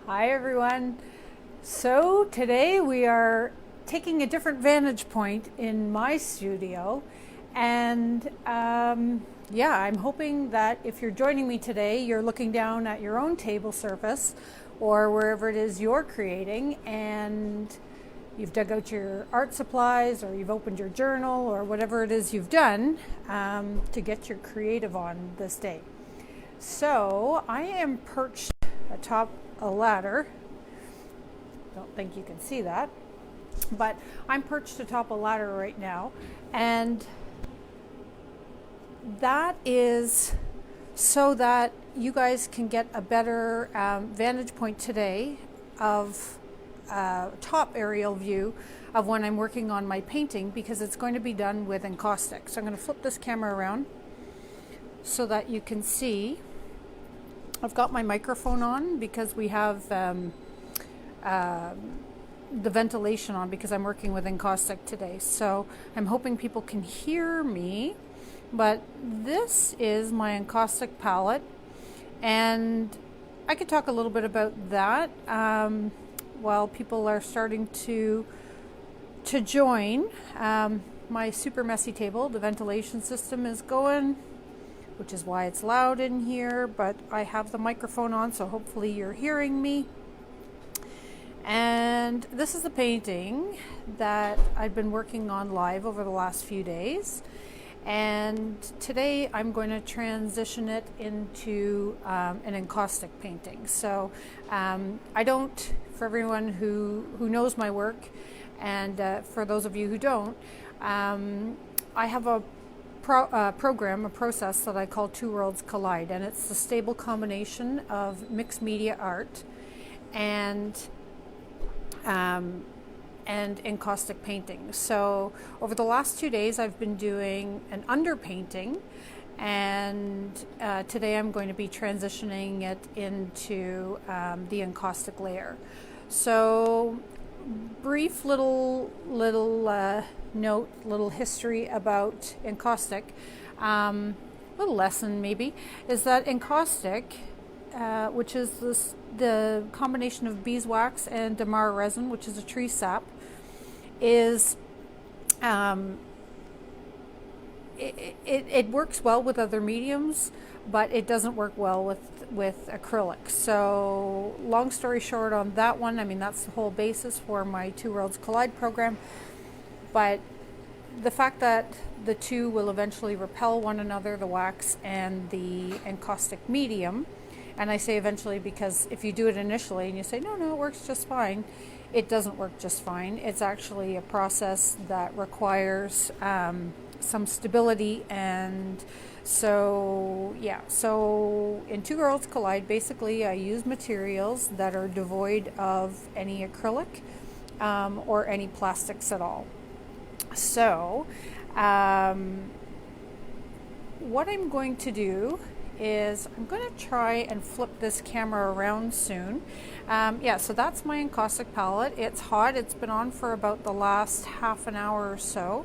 Hi everyone. So today we are taking a different vantage point in my studio, and I'm hoping that if you're joining me today, you're looking down at your own table surface or wherever it is you're creating, and you've dug out your art supplies or you've opened your journal or whatever it is you've done to get your creative on this day. So I am perched atop a ladder. Don't think you can see that, but I'm perched atop a ladder right now, and that is so that you guys can get a better vantage point today of top aerial view of when I'm working on my painting, because it's going to be done with encaustic. So I'm going to flip this camera around so that you can see. I've got my microphone on because we have the ventilation on because I'm working with encaustic today. So I'm hoping people can hear me, but this is my encaustic palette, and I could talk a little bit about that while people are starting to join. My super messy table, the ventilation system is going, which is why it's loud in here, but I have the microphone on, so hopefully you're hearing me. And this is the painting that I've been working on live over the last few days. And today I'm going to transition it into an encaustic painting. So I don't, for everyone who knows my work, and for those of you who don't, I have a process that I call Two Worlds Collide, and it's the stable combination of mixed media art and encaustic painting. So over the last 2 days I've been doing an underpainting, and today I'm going to be transitioning it into the encaustic layer. So brief little note, little history about encaustic, little lesson maybe, is that encaustic, which is the combination of beeswax and damar resin, which is a tree sap, is it works well with other mediums, but it doesn't work well with acrylic. So long story short on that one, I mean, that's the whole basis for my Two Worlds Collide program. But the fact that the two will eventually repel one another, the wax and the encaustic medium, and I say eventually because if you do it initially and you say, no, it works just fine, it doesn't work just fine. It's actually a process that requires some stability. And so in Two Worlds Collide, basically I use materials that are devoid of any acrylic or any plastics at all. So what I'm going to do is I'm going to try and flip this camera around soon. So that's my encaustic palette. It's hot. It's been on for about the last half an hour or so.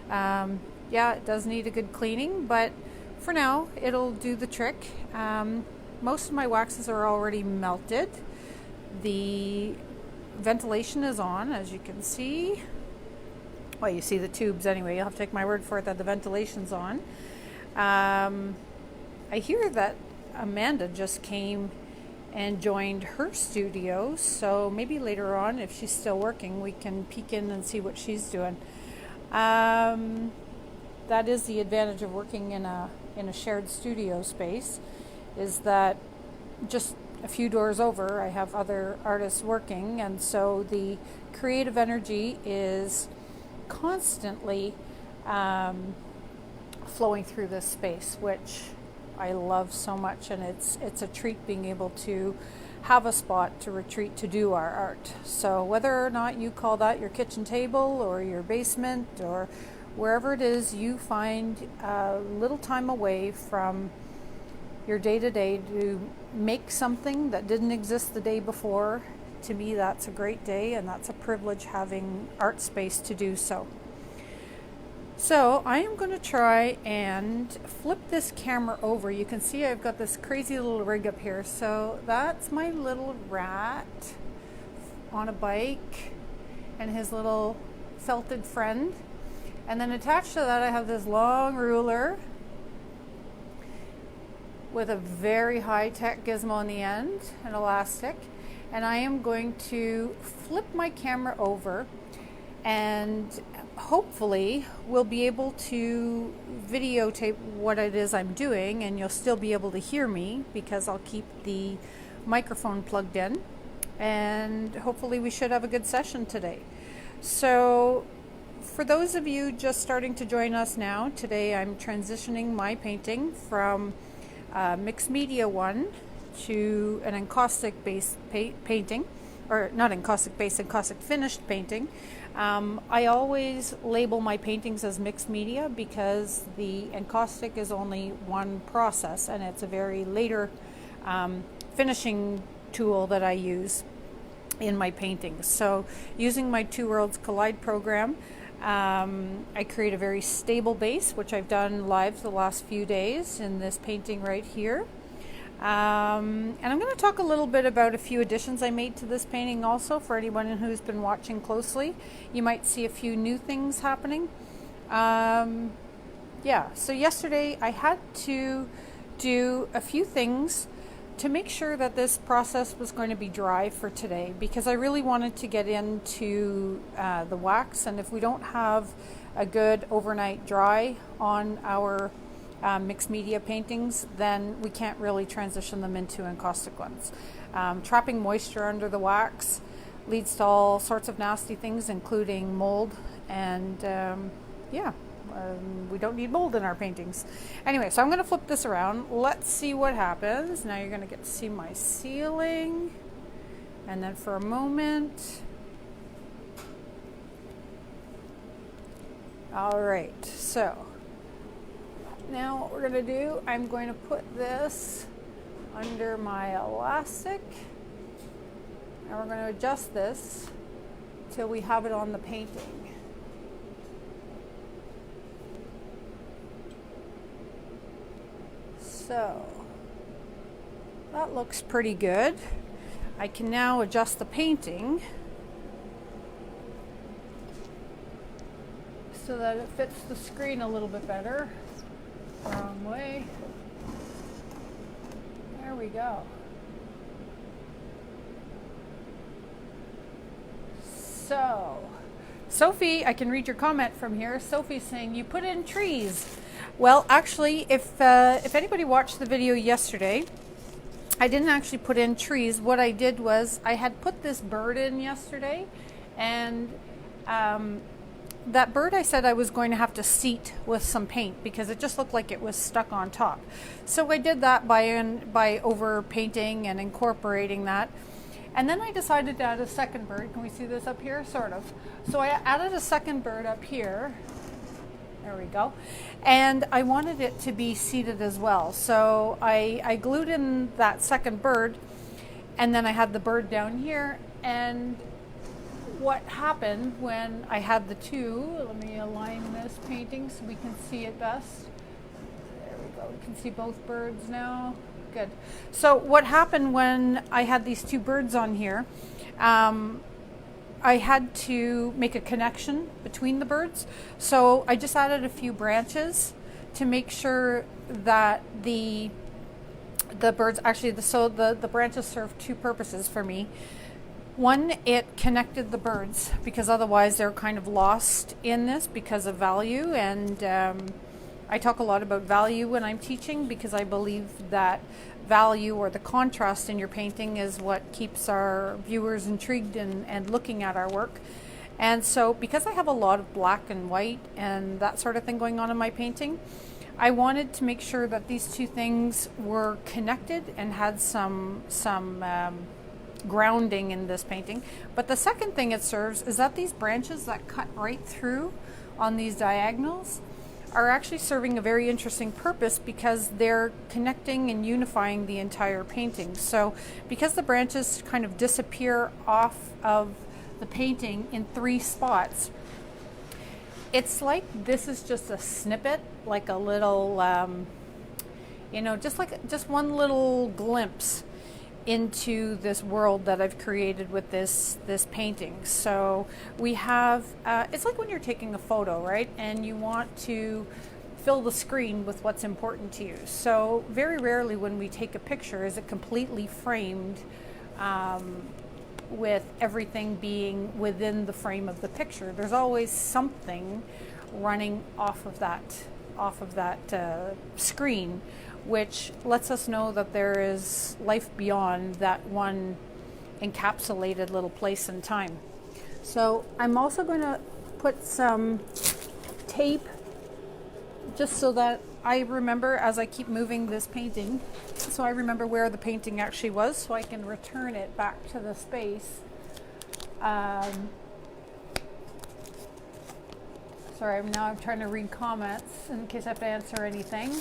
It does need a good cleaning, but for now it'll do the trick. Most of my waxes are already melted. The ventilation is on, as you can see. Well, you see the tubes anyway. You'll have to take my word for it that the ventilation's on. I hear that Amanda just came and joined her studio, so maybe later on, if she's still working, we can peek in and see what she's doing. That is the advantage of working in a shared studio space, is that just a few doors over, I have other artists working, and so the creative energy is constantly flowing through this space, which I love so much, and it's a treat being able to have a spot to retreat to do our art. So whether or not you call that your kitchen table or your basement or wherever it is you find a little time away from your day-to-day to make something that didn't exist the day before, to me that's a great day, and that's a privilege having art space to do so. So I am going to try and flip this camera over. You can see I've got this crazy little rig up here. So that's my little rat on a bike and his little felted friend. And then attached to that I have this long ruler with a very high-tech gizmo on the end, an elastic. And I am going to flip my camera over, and hopefully we'll be able to videotape what it is I'm doing, and you'll still be able to hear me because I'll keep the microphone plugged in, and hopefully we should have a good session today. So for those of you just starting to join us now, today I'm transitioning my painting from mixed media one to an encaustic based painting, or not encaustic based, encaustic finished painting. I always label my paintings as mixed media because the encaustic is only one process, and it's a very later finishing tool that I use in my paintings. So using my Two Worlds Collide program, I create a very stable base, which I've done live the last few days in this painting right here. And I'm going to talk a little bit about a few additions I made to this painting also. For anyone who's been watching closely, you might see a few new things happening. Yeah, so yesterday I had to do a few things to make sure that this process was going to be dry for today, because I really wanted to get into the wax, and if we don't have a good overnight dry on our mixed media paintings, then we can't really transition them into encaustic ones. Trapping moisture under the wax leads to all sorts of nasty things, including mold, and we don't need mold in our paintings. Anyway, so I'm going to flip this around. Let's see what happens. Now you're going to get to see my ceiling, and then for a moment. All right, so now what we're going to do, I'm going to put this under my elastic, and we're going to adjust this till we have it on the painting. So that looks pretty good. I can now adjust the painting so that it fits the screen a little bit better. Wrong way. There we go. So, Sophie, I can read your comment from here. Sophie's saying, you put in trees. Well, actually, if anybody watched the video yesterday, I didn't actually put in trees. What I did was I had put this bird in yesterday, and that bird I said I was going to have to seat with some paint because it just looked like it was stuck on top. So I did that by over painting and incorporating that. And then I decided to add a second bird. Can we see this up here? Sort of. So I added a second bird up here. There we go. And I wanted it to be seated as well. So I glued in that second bird, and then I had the bird down here. And what happened when I had the two, let me align this painting so we can see it best. There we go. We can see both birds now. Good. So what happened when I had these two birds on here, I had to make a connection between the birds. So I just added a few branches to make sure that the birds actually, the branches serve two purposes for me. One, it connected the birds because otherwise they're kind of lost in this because of value. And I talk a lot about value when I'm teaching because I believe that value or the contrast in your painting is what keeps our viewers intrigued and looking at our work. And so because I have a lot of black and white and that sort of thing going on in my painting, I wanted to make sure that these two things were connected and had some grounding in this painting. But the second thing it serves is that these branches that cut right through on these diagonals are actually serving a very interesting purpose because they're connecting and unifying the entire painting. So because the branches kind of disappear off of the painting in three spots, it's like this is just a snippet, like a little, just one little glimpse into this world that I've created with this painting. So we have, it's like when you're taking a photo, right? And you want to fill the screen with what's important to you. So very rarely when we take a picture is it completely framed with everything being within the frame of the picture. There's always something running off of that screen, which lets us know that there is life beyond that one encapsulated little place and time. So I'm also going to put some tape just so that I remember as I keep moving this painting, so I remember where the painting actually was, so I can return it back to the space. Sorry, I'm trying to read comments in case I have to answer anything.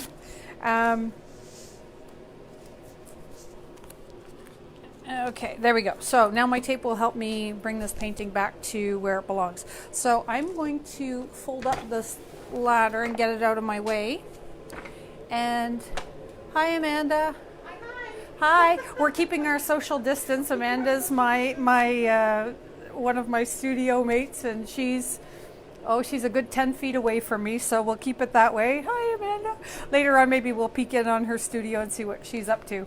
Okay, there we go. So now my tape will help me bring this painting back to where it belongs. So I'm going to fold up this ladder and get it out of my way. And hi, Amanda. Hi. We're keeping our social distance. Amanda's my one of my studio mates, and she's a good 10 feet away from me, so we'll keep it that way. Hi, Amanda. Later on, maybe we'll peek in on her studio and see what she's up to.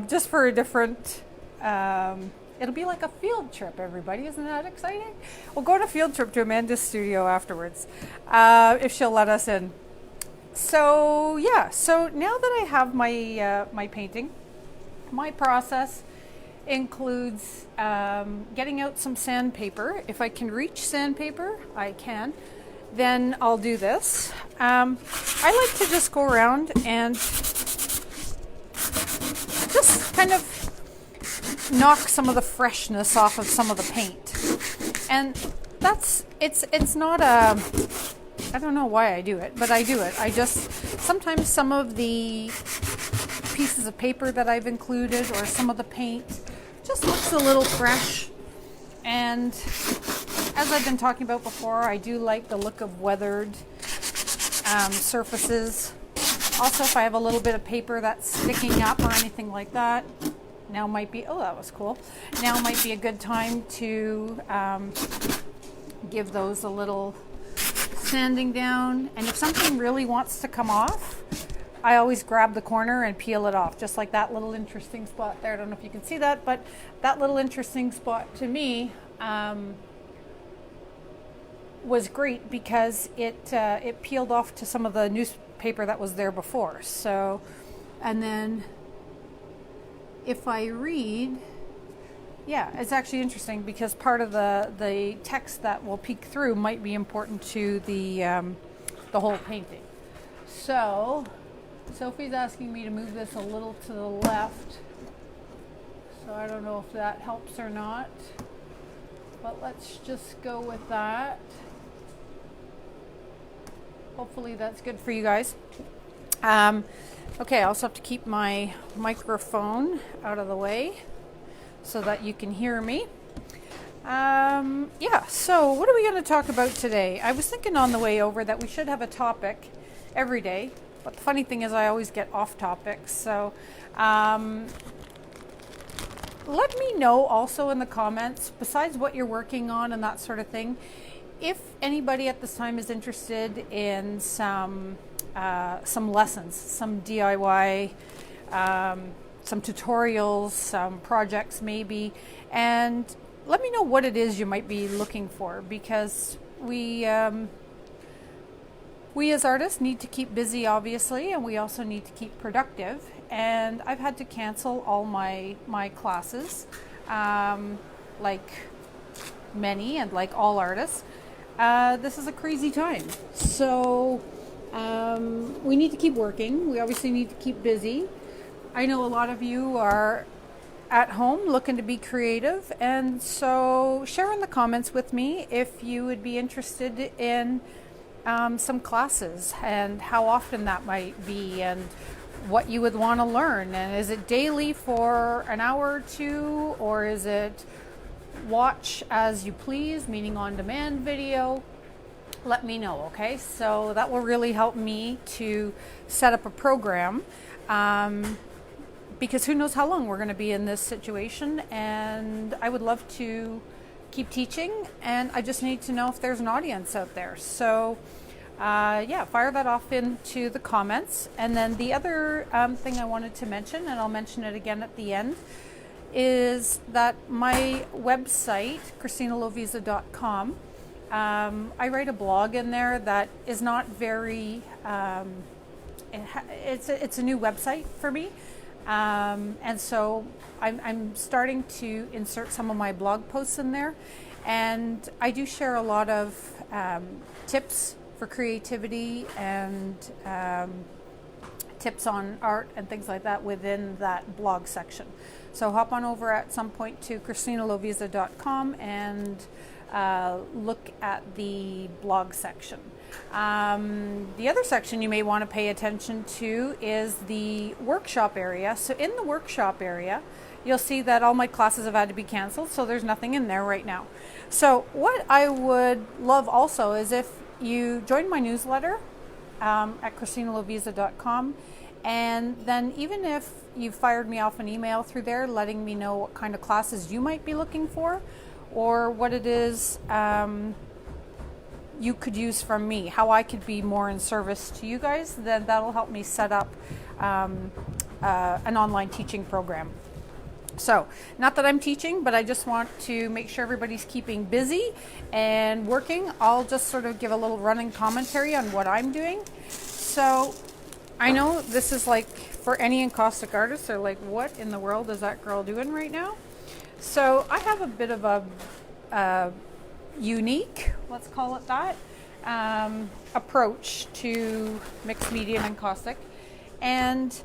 Just for a different, it'll be like a field trip, everybody. Isn't that exciting? We'll go on a field trip to Amanda's studio afterwards, if she'll let us in. So yeah, so now that I have my my painting, my process includes getting out some sandpaper. If I can reach sandpaper, I can. Then I'll do this. I like to just go around and just kind of knock some of the freshness off of some of the paint. And it's not a, I don't know why I do it, but I do it. Sometimes some of the pieces of paper that I've included or some of the paint just looks a little fresh. And as I've been talking about before, I do like the look of weathered surfaces. Also, if I have a little bit of paper that's sticking up or anything like that, now might be, oh, that was cool. Now might be a good time to give those a little sanding down. And if something really wants to come off, I always grab the corner and peel it off, just like that little interesting spot there. I don't know if you can see that, but that little interesting spot to me was great because it peeled off to some of the newspaper that was there before. So, and then if I read, yeah, it's actually interesting because part of the text that will peek through might be important to the whole painting. So Sophie's asking me to move this a little to the left. So I don't know if that helps or not, but let's just go with that. Hopefully that's good for you guys. Okay, I also have to keep my microphone out of the way so that you can hear me. Yeah, so what are we going to talk about today? I was thinking on the way over that we should have a topic every day, but the funny thing is I always get off topic. So let me know also in the comments, besides what you're working on and that sort of thing, if anybody at this time is interested in some lessons, some DIY, some tutorials, some projects maybe, and let me know what it is you might be looking for, because we as artists need to keep busy, obviously, and we also need to keep productive. And I've had to cancel all my classes, like many and like all artists. This is a crazy time. So we need to keep working. We obviously need to keep busy. I know a lot of you are at home looking to be creative, and so share in the comments with me if you would be interested in some classes and how often that might be and what you would want to learn. And is it daily for an hour or two, or is it watch as you please, meaning on demand video? let me know, okay? So that will really help me to set up a program, because who knows how long we're going to be in this situation, and I would love to keep teaching, and I just need to know if there's an audience out there. So yeah, fire that off into the comments. And then the other thing I wanted to mention, and I'll mention it again at the end, is that my website, ChristinaLovisa.com, I write a blog in there that is not very, it's a new website for me. And so I'm starting to insert some of my blog posts in there. And I do share a lot of tips for creativity and tips on art and things like that within that blog section. So hop on over at some point to ChristinaLovisa.com and look at the blog section. The other section you may want to pay attention to is the workshop area. So in the workshop area, you'll see that all my classes have had to be canceled, so there's nothing in there right now. So what I would love also is if you join my newsletter at ChristinaLovisa.com, and then even if you fired me off an email through there letting me know what kind of classes you might be looking for, or what it is you could use from me, how I could be more in service to you guys, then that'll help me set up an online teaching program. So, not that I'm teaching, but I just want to make sure everybody's keeping busy and working. I'll just sort of give a little running commentary on what I'm doing. So, I know this is like, for any encaustic artist, they're like, what in the world is that girl doing right now? So, I have a bit of a unique, let's call it that, approach to mixed media and encaustic. And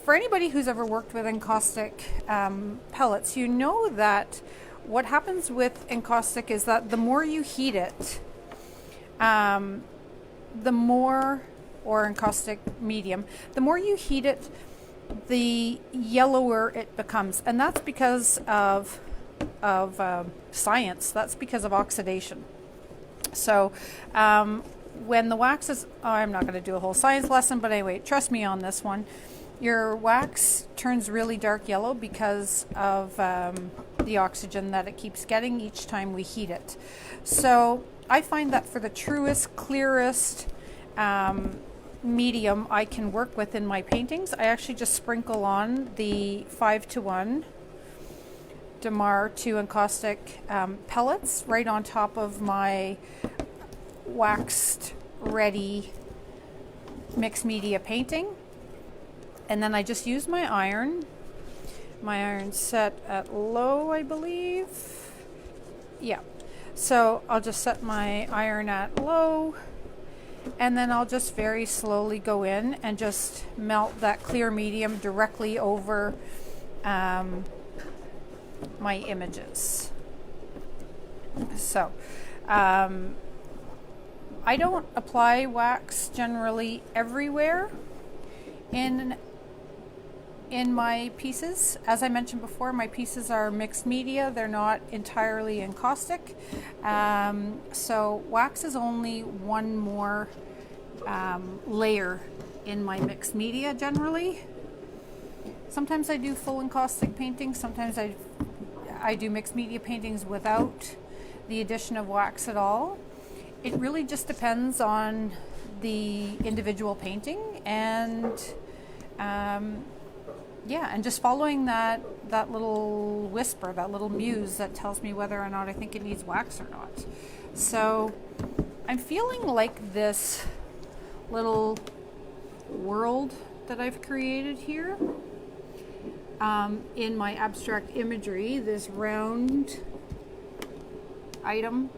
for anybody who's ever worked with encaustic pellets, you know that what happens with encaustic is that the more you heat it, the more, or encaustic medium, the more you heat it, the yellower it becomes. And that's because of science. That's because of oxidation. So when the wax is, I'm not going to do a whole science lesson, but anyway, trust me on this one. Your wax turns really dark yellow because of the oxygen that it keeps getting each time we heat it. So I find that for the truest, clearest medium I can work with in my paintings, I actually just sprinkle on the 5:1 Damar 2 encaustic pellets right on top of my waxed ready mixed media painting. And then I just use my iron. My iron's set at low, I believe. Yeah. So I'll just set my iron at low, and then I'll just very slowly go in and just melt that clear medium directly over my images. So I don't apply wax generally everywhere in my pieces. As I mentioned before, my pieces are mixed media. They're not entirely encaustic. So wax is only one more layer in my mixed media generally. Sometimes I do full encaustic paintings. Sometimes I do mixed media paintings without the addition of wax at all. It really just depends on the individual painting, and yeah, and just following that little whisper, that little muse that tells me whether or not I think it needs wax or not. So I'm feeling like this little world that I've created here in my abstract imagery, this round item,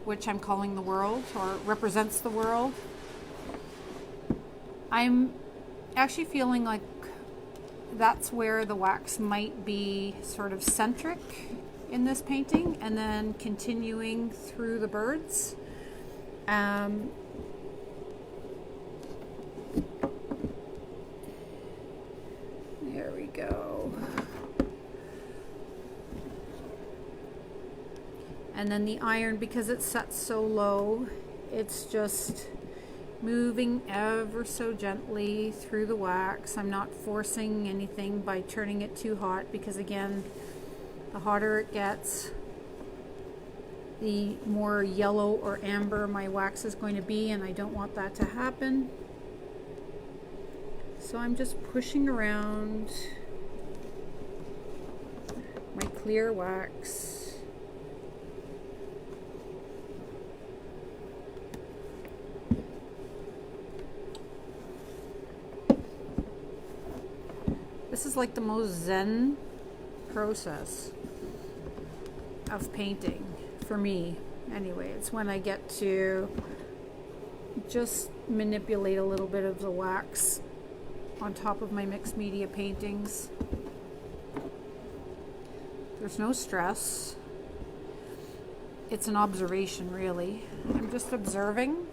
which I'm calling the world, or represents the world. I'm actually feeling like that's where the wax might be sort of centric in this painting, and then continuing through the birds. There we go. And then the iron, because it's set so low, it's just moving ever so gently through the wax. I'm not forcing anything by turning it too hot, because again, the hotter it gets, the more yellow or amber my wax is going to be, and I don't want that to happen. So I'm just pushing around my clear wax. This is like the most zen process of painting for me. Anyway, it's when I get to just manipulate a little bit of the wax on top of my mixed media paintings. There's no stress. It's an observation, really. I'm just observing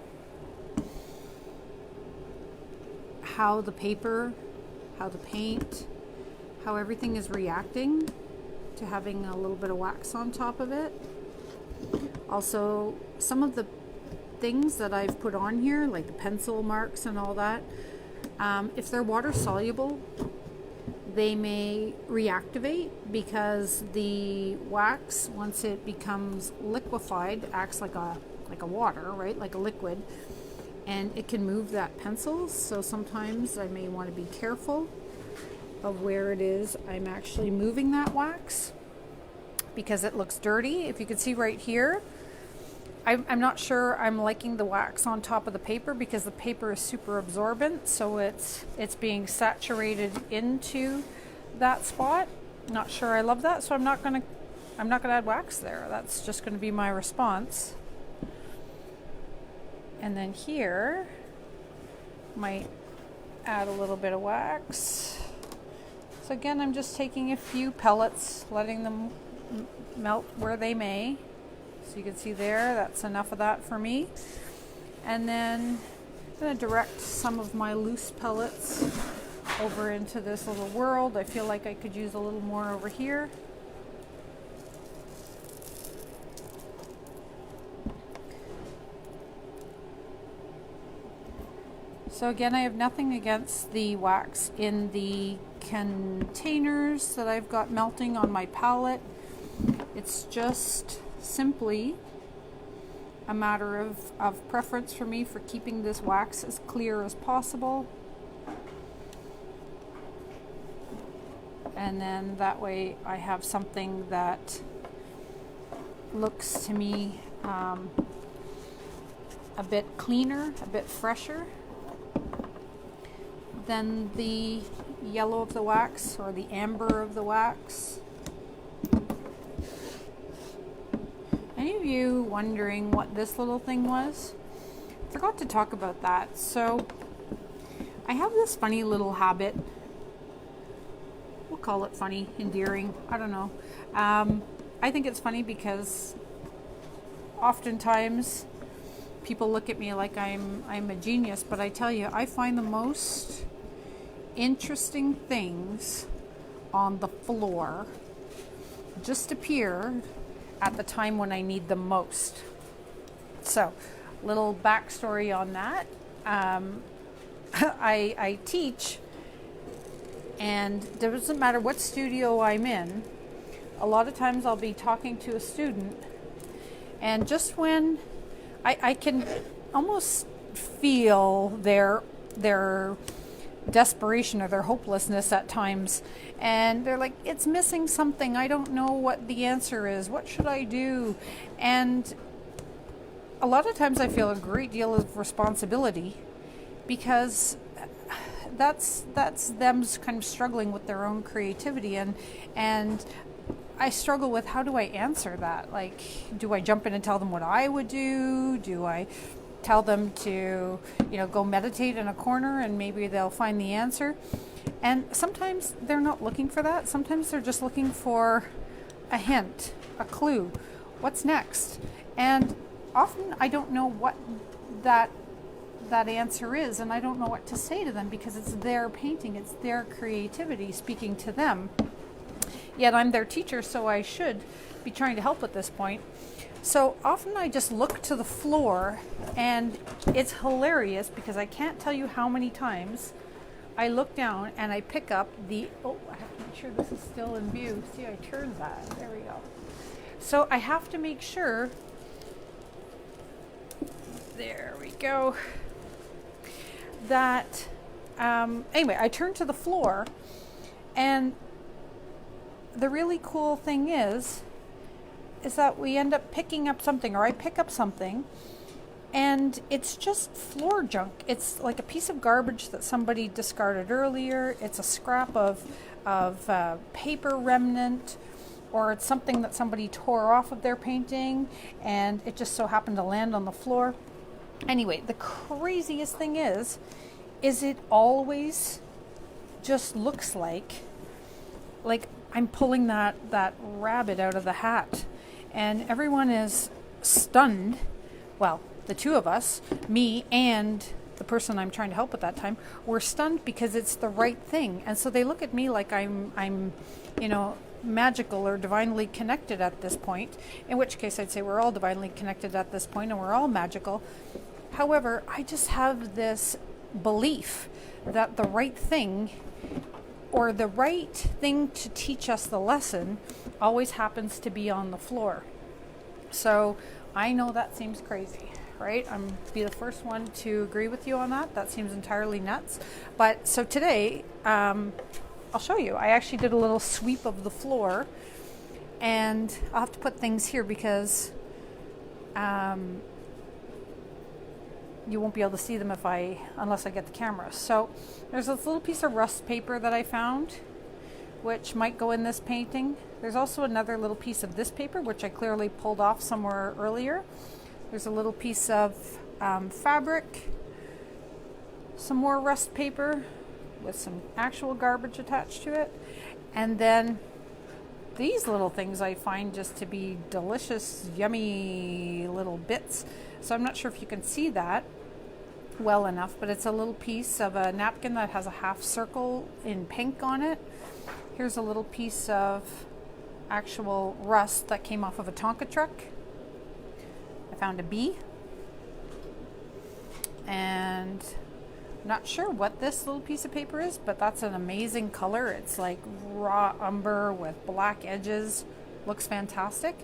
how the paper, how the paint, how everything is reacting to having a little bit of wax on top of it. Also, some of the things that I've put on here, like the pencil marks and all that, if they're water soluble, they may reactivate, because the wax, once it becomes liquefied, acts like a water, right? Like a liquid, and it can move that pencil. So sometimes I may want to be careful of where it is I'm actually moving that wax, because it looks dirty. If you can see right here, I'm not sure I'm liking the wax on top of the paper, because the paper is super absorbent, so it's being saturated into that spot. Not sure I love that, so I'm not gonna add wax there. That's just gonna be my response. And then here, might add a little bit of wax. So again, I'm just taking a few pellets, letting them melt where they may. So you can see there, that's enough of that for me. And then I'm going to direct some of my loose pellets over into this little world. I feel like I could use a little more over here. So again, I have nothing against the wax in the containers that I've got melting on my palette. It's just simply a matter of preference for me for keeping this wax as clear as possible. And then that way I have something that looks to me a bit cleaner, a bit fresher than the yellow of the wax or the amber of the wax. Any of you wondering what this little thing was? Forgot to talk about that. So I have this funny little habit. We'll call it funny, endearing, I don't know. I think it's funny because oftentimes people look at me like I'm a genius, but I tell you, I find the most interesting things on the floor just appear at the time when I need them most. So, little backstory on that. I teach, and it doesn't matter what studio I'm in. A lot of times I'll be talking to a student, and just when I can almost feel their desperation or their hopelessness at times, and they're like, it's missing something, I don't know what the answer is, what should I do? And a lot of times I feel a great deal of responsibility, because that's them kind of struggling with their own creativity, and I struggle with, how do I answer that? Like, do I jump in and tell them what I would do? Do I tell them to, go meditate in a corner and maybe they'll find the answer? And sometimes they're not looking for that. Sometimes they're just looking for a hint, a clue. What's next? And often I don't know what that answer is, and I don't know what to say to them, because it's their painting, it's their creativity speaking to them. Yet I'm their teacher, so I should be trying to help at this point. So often I just look to the floor, and it's hilarious because I can't tell you how many times I look down and I pick up the, oh, I have to make sure this is still in view. See, I turned that. There we go. So I have to make sure, there we go, that, anyway, I turn to the floor, and the really cool thing is that we end up picking up something, or I pick up something, and it's just floor junk. It's like a piece of garbage that somebody discarded earlier. It's a scrap of paper remnant, or it's something that somebody tore off of their painting, and it just so happened to land on the floor. Anyway, the craziest thing is it always just looks like I'm pulling that rabbit out of the hat. And everyone is stunned. Well, the two of us, me and the person I'm trying to help at that time, were stunned because it's the right thing. And so they look at me like I'm magical or divinely connected at this point, in which case I'd say we're all divinely connected at this point and we're all magical. However, I just have this belief that the right thing, or the right thing to teach us the lesson, always happens to be on the floor. So I know that seems crazy, right? I'm be the first one to agree with you on that. That seems entirely nuts. But so today, I'll show you. I actually did a little sweep of the floor, and I'll have to put things here because you won't be able to see them unless I get the camera. So there's this little piece of rust paper that I found, which might go in this painting. There's also another little piece of this paper, which I clearly pulled off somewhere earlier. There's a little piece of fabric, some more rust paper with some actual garbage attached to it, and then these little things I find just to be delicious, yummy little bits. So I'm not sure if you can see that well enough, but it's a little piece of a napkin that has a half circle in pink on it. Here's a little piece of actual rust that came off of a Tonka truck. I found a bee, and I'm not sure what this little piece of paper is, but that's an amazing color. It's like raw umber with black edges. Looks fantastic.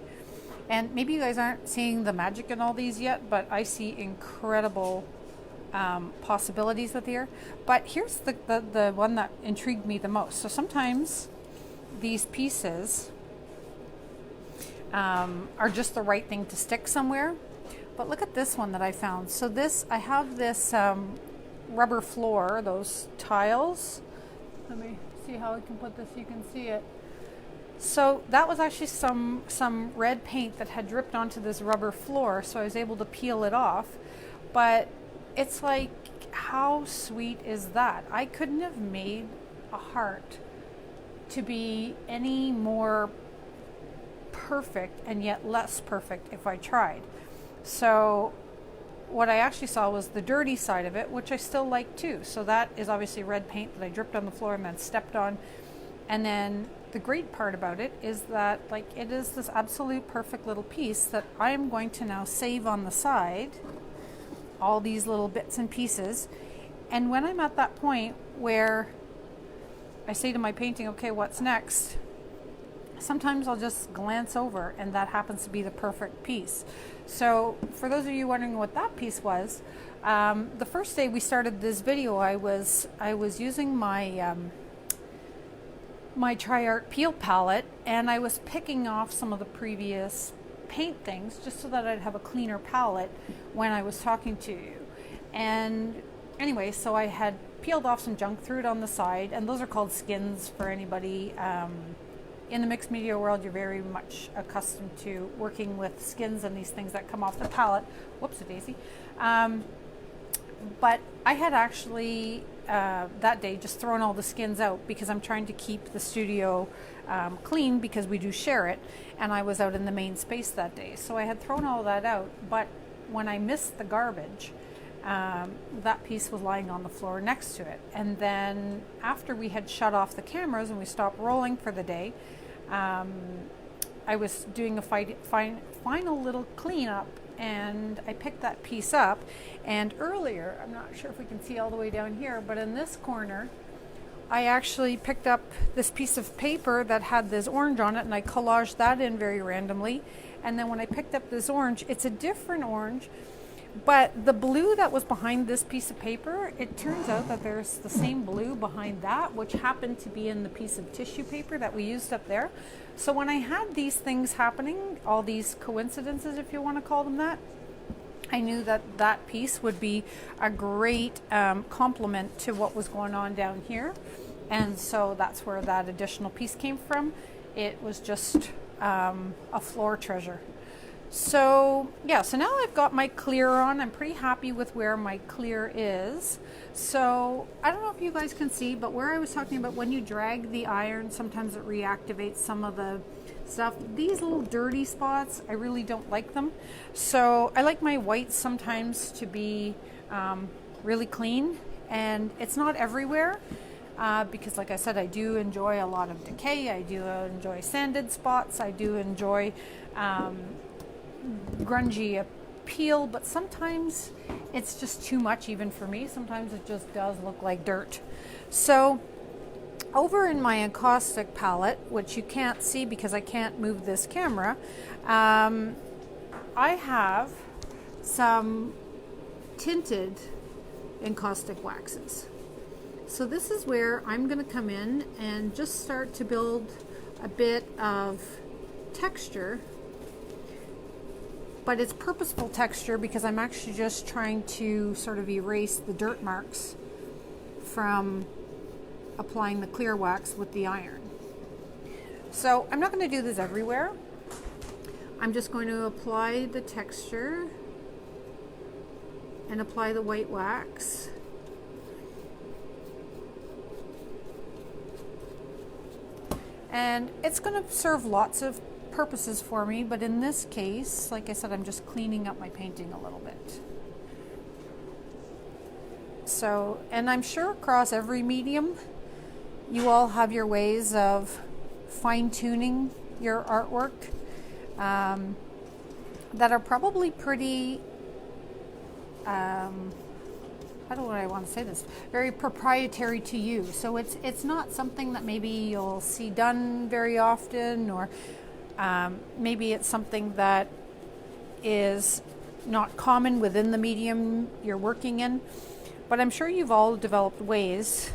And maybe you guys aren't seeing the magic in all these yet, but I see incredible possibilities with here. But here's the one that intrigued me the most. So sometimes these pieces are just the right thing to stick somewhere. But look at this one that I found. So I have this rubber floor, those tiles. Let me see how I can put this so you can see it. So that was actually some red paint that had dripped onto this rubber floor, so I was able to peel it off. But it's like, how sweet is that? I couldn't have made a heart to be any more perfect and yet less perfect if I tried. So what I actually saw was the dirty side of it, which I still like too. So that is obviously red paint that I dripped on the floor and then stepped on. And then the great part about it is that it is this absolute perfect little piece that I am going to now save on the side, all these little bits and pieces. And when I'm at that point where I say to my painting, okay, what's next? Sometimes I'll just glance over and that happens to be the perfect piece. So for those of you wondering what that piece was, the first day we started this video, I was using my my Tri-Art peel palette, and I was picking off some of the previous paint things just so that I'd have a cleaner palette when I was talking to you. And anyway, so I had peeled off some junk, threw it on the side, and those are called skins for anybody. In the mixed media world, you're very much accustomed to working with skins and these things that come off the palette. Whoops-a-daisy. But I had actually that day just thrown all the skins out because I'm trying to keep the studio clean because we do share it, and I was out in the main space that day. So I had thrown all that out, but when I missed the garbage, that piece was lying on the floor next to it. And then after we had shut off the cameras and we stopped rolling for the day, I was doing a final little cleanup, and I picked that piece up. And earlier, I'm not sure if we can see all the way down here, but in this corner, I actually picked up this piece of paper that had this orange on it, and I collaged that in very randomly. And then when I picked up this orange, it's a different orange, but the blue that was behind this piece of paper, it turns out that there's the same blue behind that, which happened to be in the piece of tissue paper that we used up there. So when I had these things happening, all these coincidences, if you want to call them that, I knew that that piece would be a great complement to what was going on down here. And so that's where that additional piece came from. It was just a floor treasure. So yeah, so now I've got my clear on. I'm pretty happy with where my clear is. So I don't know if you guys can see, but where I was talking about when you drag the iron, sometimes it reactivates some of the stuff. These little dirty spots, I really don't like them. So I like my whites sometimes to be really clean, and it's not everywhere. Because like I said, I do enjoy a lot of decay. I do enjoy sanded spots. I do enjoy grungy appeal, but sometimes it's just too much even for me. Sometimes it just does look like dirt. So over in my encaustic palette, which you can't see because I can't move this camera, I have some tinted encaustic waxes. So this is where I'm going to come in and just start to build a bit of texture, but it's purposeful texture because I'm actually just trying to sort of erase the dirt marks from applying the clear wax with the iron. So I'm not going to do this everywhere. I'm just going to apply the texture and apply the white wax. And it's going to serve lots of purposes for me, but in this case, like I said, I'm just cleaning up my painting a little bit. So, and I'm sure across every medium, you all have your ways of fine-tuning your artwork that are probably pretty, how do I want to say this? Very proprietary to you. So it's not something that maybe you'll see done very often, or maybe it's something that is not common within the medium you're working in. But I'm sure you've all developed ways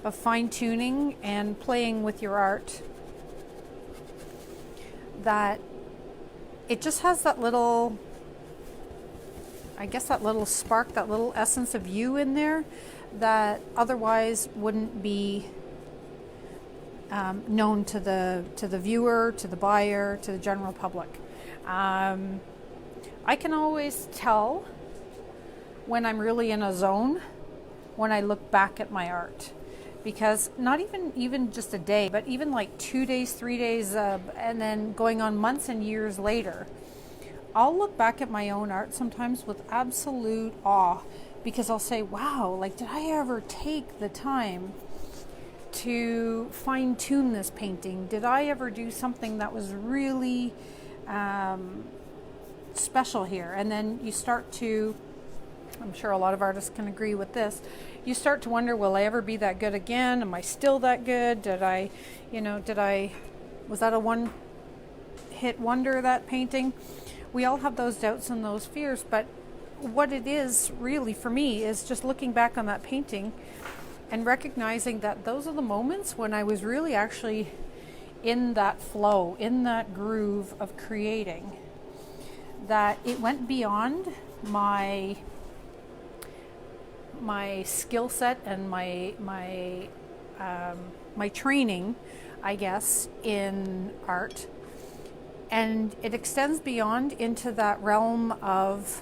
of fine-tuning and playing with your art that it just has that little, I guess, that little spark, that little essence of you in there that otherwise wouldn't be known to the viewer, to the buyer, to the general public. I can always tell when I'm really in a zone when I look back at my art, because not even just a day, but even like 2 days, 3 days, and then going on months and years later, I'll look back at my own art sometimes with absolute awe, because I'll say, wow, like, did I ever take the time to fine tune this painting? Did I ever do something that was really special here? And then you start to, I'm sure a lot of artists can agree with this, you start to wonder, will I ever be that good again? Am I still that good? Was that a one hit wonder, that painting? We all have those doubts and those fears, but what it is really for me is just looking back on that painting and recognizing that those are the moments when I was really actually in that flow, in that groove of creating, that it went beyond my skill set and my training, I guess, in art. And it extends beyond into that realm of,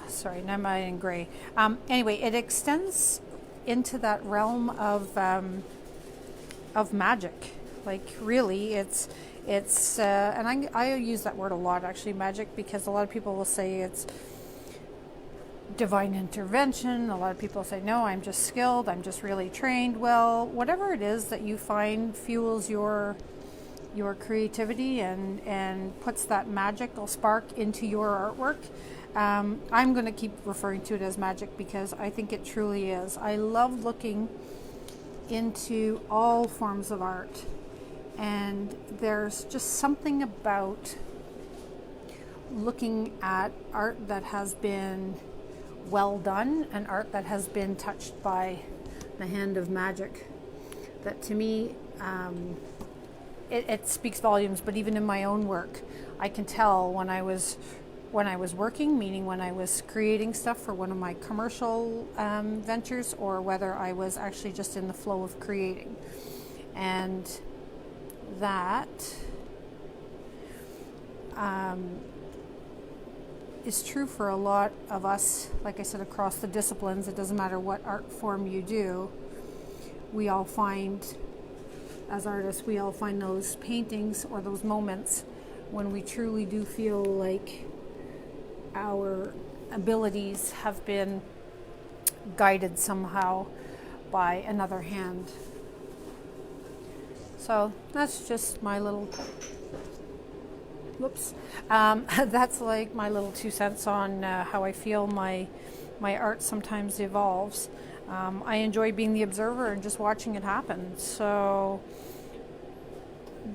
sorry, now I'm in gray. Anyway, it extends into that realm of magic. Like, really, it's and I use that word a lot, actually, magic, because a lot of people will say it's divine intervention. A lot of people say, no, I'm just skilled, I'm just really trained. Well, whatever it is that you find fuels your creativity and puts that magical spark into your artwork, I'm going to keep referring to it as magic because I think it truly is. I love looking into all forms of art, and there's just something about looking at art that has been well done and art that has been touched by the hand of magic that, to me, it speaks volumes. But even in my own work, I can tell when I was working, meaning when I was creating stuff for one of my commercial ventures, or whether I was actually just in the flow of creating. And that is true for a lot of us, like I said, across the disciplines. It doesn't matter what art form you do. We all find, as artists, we all find those paintings or those moments when we truly do feel like our abilities have been guided somehow by another hand. So that's just my little that's like my little 2 cents on how I feel my art sometimes evolves. I enjoy being the observer and just watching it happen. So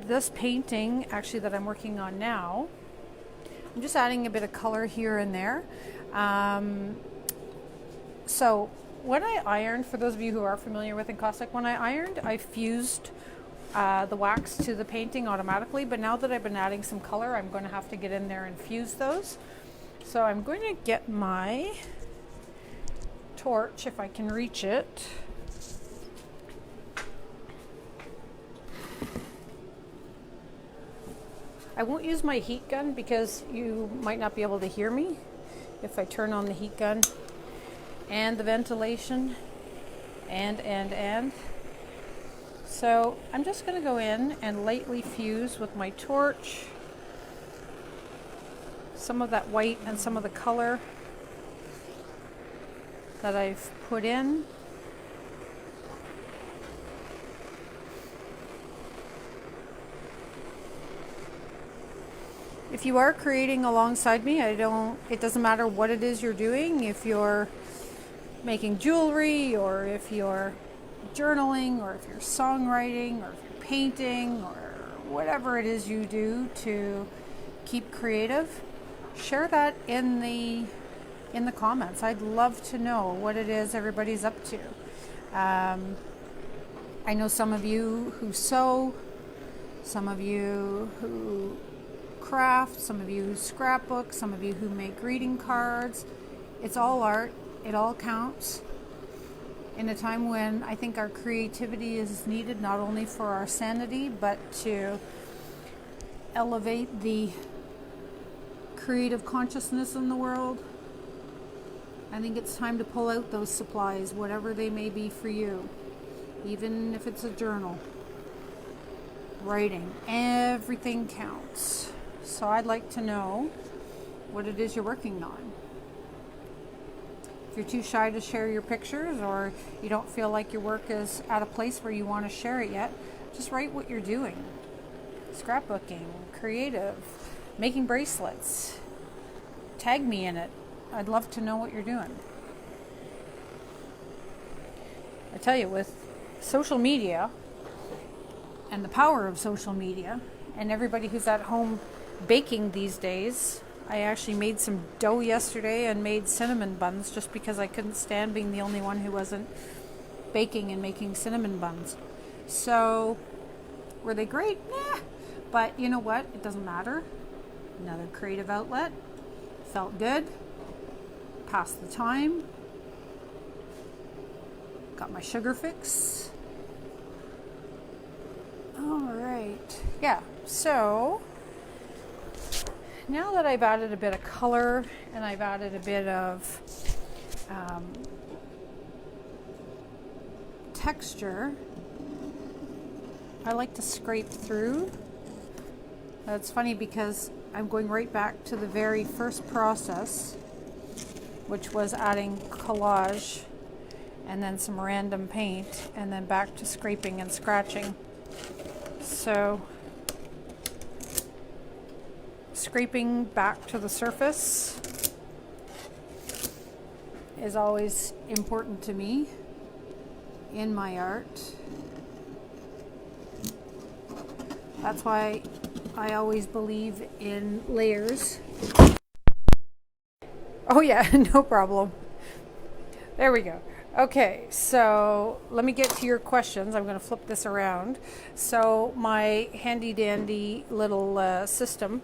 this painting, actually, that I'm working on now, I'm just adding a bit of color here and there. So when I ironed, for those of you who are familiar with encaustic, when I ironed, I fused the wax to the painting automatically, but now that I've been adding some color, I'm going to have to get in there and fuse those. So I'm going to get my torch, if I can reach it. I won't use my heat gun because you might not be able to hear me if I turn on the heat gun and the ventilation and. So I'm just going to go in and lightly fuse with my torch some of that white and some of the color that I've put in. If you are creating alongside me, it doesn't matter what it is you're doing. If you're making jewelry, or if you're journaling, or if you're songwriting, or if you're painting, or whatever it is you do to keep creative, share that in the comments. I'd love to know what it is everybody's up to. I know some of you who sew, some of you who craft, some of you who scrapbook, some of you who make greeting cards. It's all art. It all counts. In a time when I think our creativity is needed, not only for our sanity, but to elevate the creative consciousness in the world, I think it's time to pull out those supplies, whatever they may be for you. Even if it's a journal, writing, everything counts. So I'd like to know what it is you're working on. If you're too shy to share your pictures, or you don't feel like your work is at a place where you want to share it yet, just write what you're doing. Scrapbooking, creative, making bracelets. Tag me in it. I'd love to know what you're doing. I tell you, with social media and the power of social media and everybody who's at home baking these days, I actually made some dough yesterday and made cinnamon buns just because I couldn't stand being the only one who wasn't baking and making cinnamon buns. So, were they great? Nah. But you know what? It doesn't matter. Another creative outlet. Felt good. Passed the time. Got my sugar fix. Alright. Yeah, so now that I've added a bit of color and I've added a bit of texture, I like to scrape through. It's funny because I'm going right back to the very first process which was adding collage and then some random paint and then back to scraping and scratching. So scraping back to the surface is always important to me in my art. That's why I always believe in layers. Oh yeah, no problem. There we go. Okay, so let me get to your questions. I'm going to flip this around. So my handy dandy little system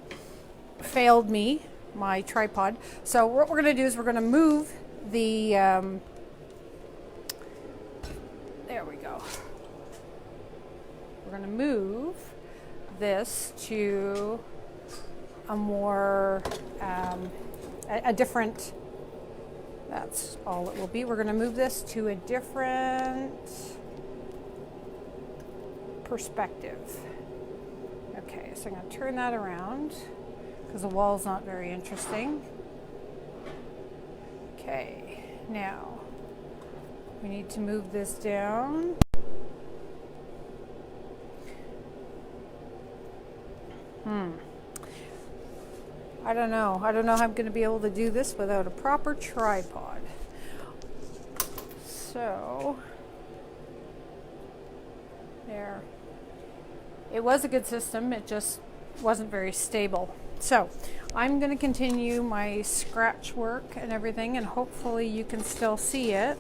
failed me, my tripod. So what we're going to do is we're going to move the, there we go. We're going to move this to a more, a different, that's all it will be. We're going to move this to a different perspective. Okay, so I'm going to turn that around because the wall's not very interesting. Okay, now we need to move this down. I don't know how I'm going to be able to do this without a proper tripod. So, there. It was a good system, it just wasn't very stable. So, I'm going to continue my scratch work and everything, and hopefully you can still see it.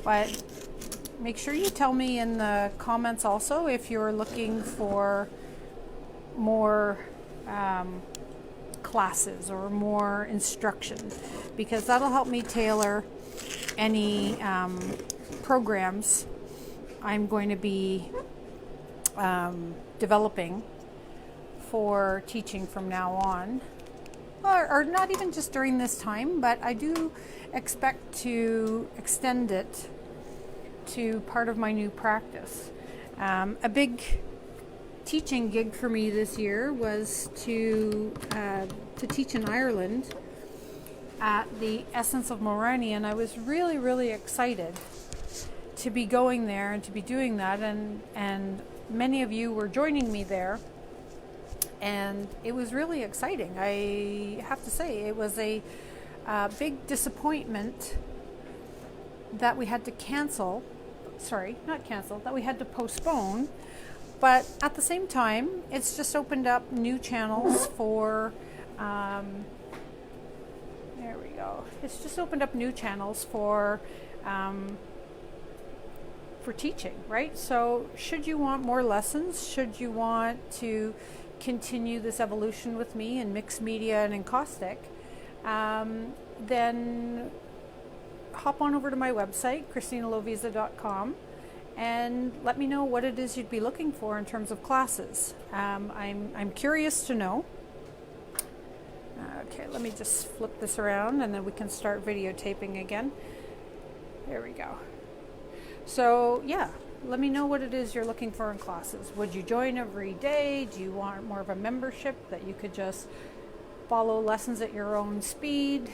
But make sure you tell me in the comments also if you're looking for more classes or more instruction, because that'll help me tailor any programs I'm going to be developing for teaching from now on, or not even just during this time, but I do expect to extend it to part of my new practice. A big teaching gig for me this year was to teach in Ireland at the Essence of Mulroney, and I was really, really excited to be going there and to be doing that, and many of you were joining me there, and it was really exciting. I have to say, it was a big disappointment that we had to that we had to postpone. But at the same time, it's just opened up new channels for, there we go. It's just opened up new channels for teaching, right? So should you want more lessons, should you want to continue this evolution with me in mixed media and encaustic, then hop on over to my website, ChristinaLovisa.com, and let me know what it is you'd be looking for in terms of classes. I'm curious to know. Okay, let me just flip this around and then we can start videotaping again. There we go. So yeah, let me know what it is you're looking for in classes. Would you join every day? Do you want more of a membership that you could just follow lessons at your own speed?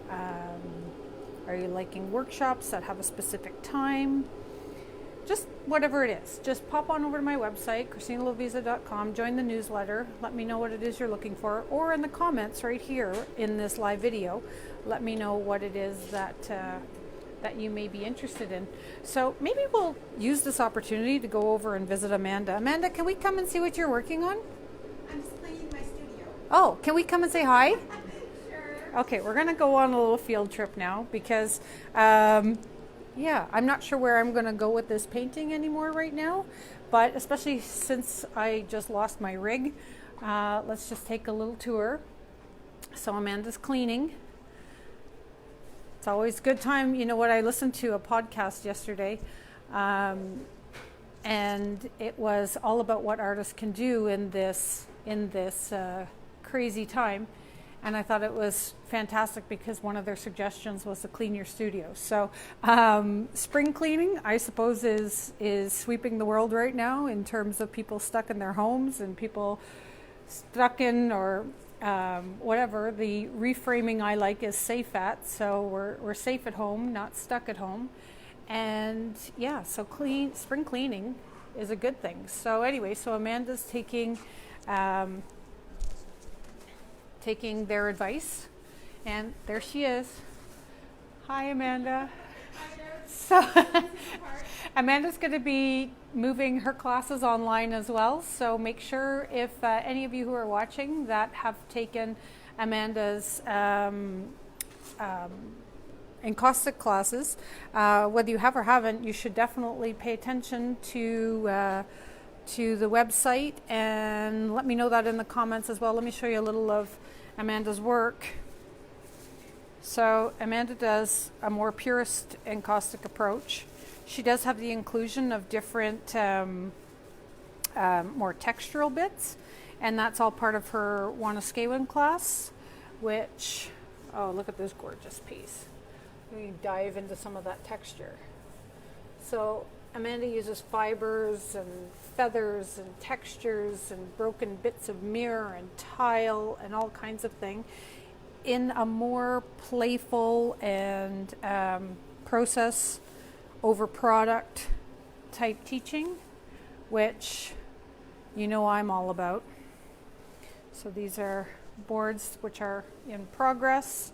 Are you liking workshops that have a specific time? Just whatever it is, just pop on over to my website, ChristinaLovisa.com, join the newsletter, let me know what it is you're looking for, or in the comments right here in this live video, let me know what it is that you may be interested in. So maybe we'll use this opportunity to go over and visit Amanda. Amanda, can we come and see what you're working on? I'm just cleaning my studio. Oh, can we come and say hi? Sure. Okay, we're going to go on a little field trip now because yeah, I'm not sure where I'm going to go with this painting anymore right now, but especially since I just lost my rig, let's just take a little tour. So Amanda's cleaning. It's always a good time. You know what, I listened to a podcast yesterday, and it was all about what artists can do in this crazy time. And I thought it was fantastic because one of their suggestions was to clean your studio. So spring cleaning, I suppose, is sweeping the world right now in terms of people stuck in their homes and people stuck in or whatever. The reframing I like is safe at, so we're safe at home, not stuck at home. And yeah, so spring cleaning is a good thing. So anyway, so Amanda's taking their advice, and there she is. Hi, Amanda. Hi there. So Amanda's going to be moving her classes online as well. So make sure if any of you who are watching that have taken Amanda's encaustic classes, whether you have or haven't, you should definitely pay attention to the website and let me know that in the comments as well. Let me show you a little of Amanda's work. So Amanda does a more purist encaustic approach. She does have the inclusion of different more textural bits, and that's all part of her Wanaskewin class, which, oh, look at this gorgeous piece. We dive into some of that texture. So Amanda uses fibers and feathers and textures and broken bits of mirror and tile and all kinds of things in a more playful and process over product type teaching, which you know I'm all about. So these are boards which are in progress.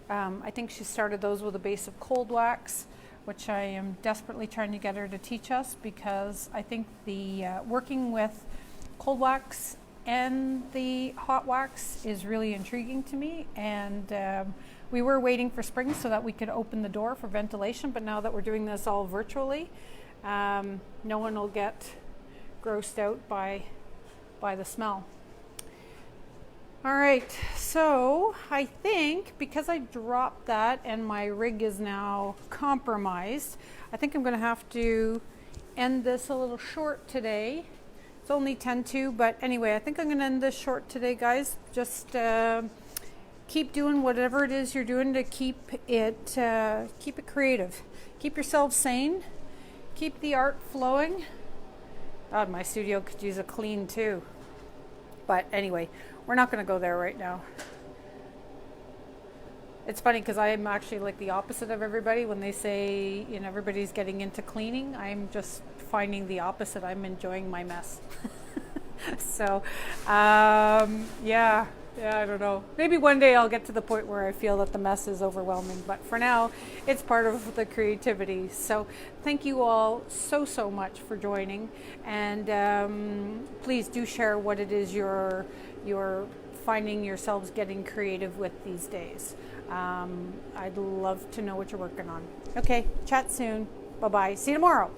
I think she started those with a base of cold wax, which I am desperately trying to get her to teach us, because I think the working with cold wax and the hot wax is really intriguing to me. And we were waiting for spring so that we could open the door for ventilation, but now that we're doing this all virtually, no one will get grossed out by the smell. All right, so I think because I dropped that and my rig is now compromised, I think I'm going to have to end this a little short today. It's only 10:02, but anyway, I think I'm going to end this short today, guys. Just keep doing whatever it is you're doing to keep it creative. Keep yourself sane. Keep the art flowing. God, my studio could use a clean too. But anyway, we're not going to go there right now. It's funny because I am actually like the opposite of everybody. When they say, you know, everybody's getting into cleaning, I'm just finding the opposite. I'm enjoying my mess. So, yeah, I don't know. Maybe one day I'll get to the point where I feel that the mess is overwhelming. But for now, it's part of the creativity. So thank you all so much for joining. And please do share what it is you're finding yourselves getting creative with these days. I'd love to know what you're working on. Okay, chat soon. Bye-bye. See you tomorrow.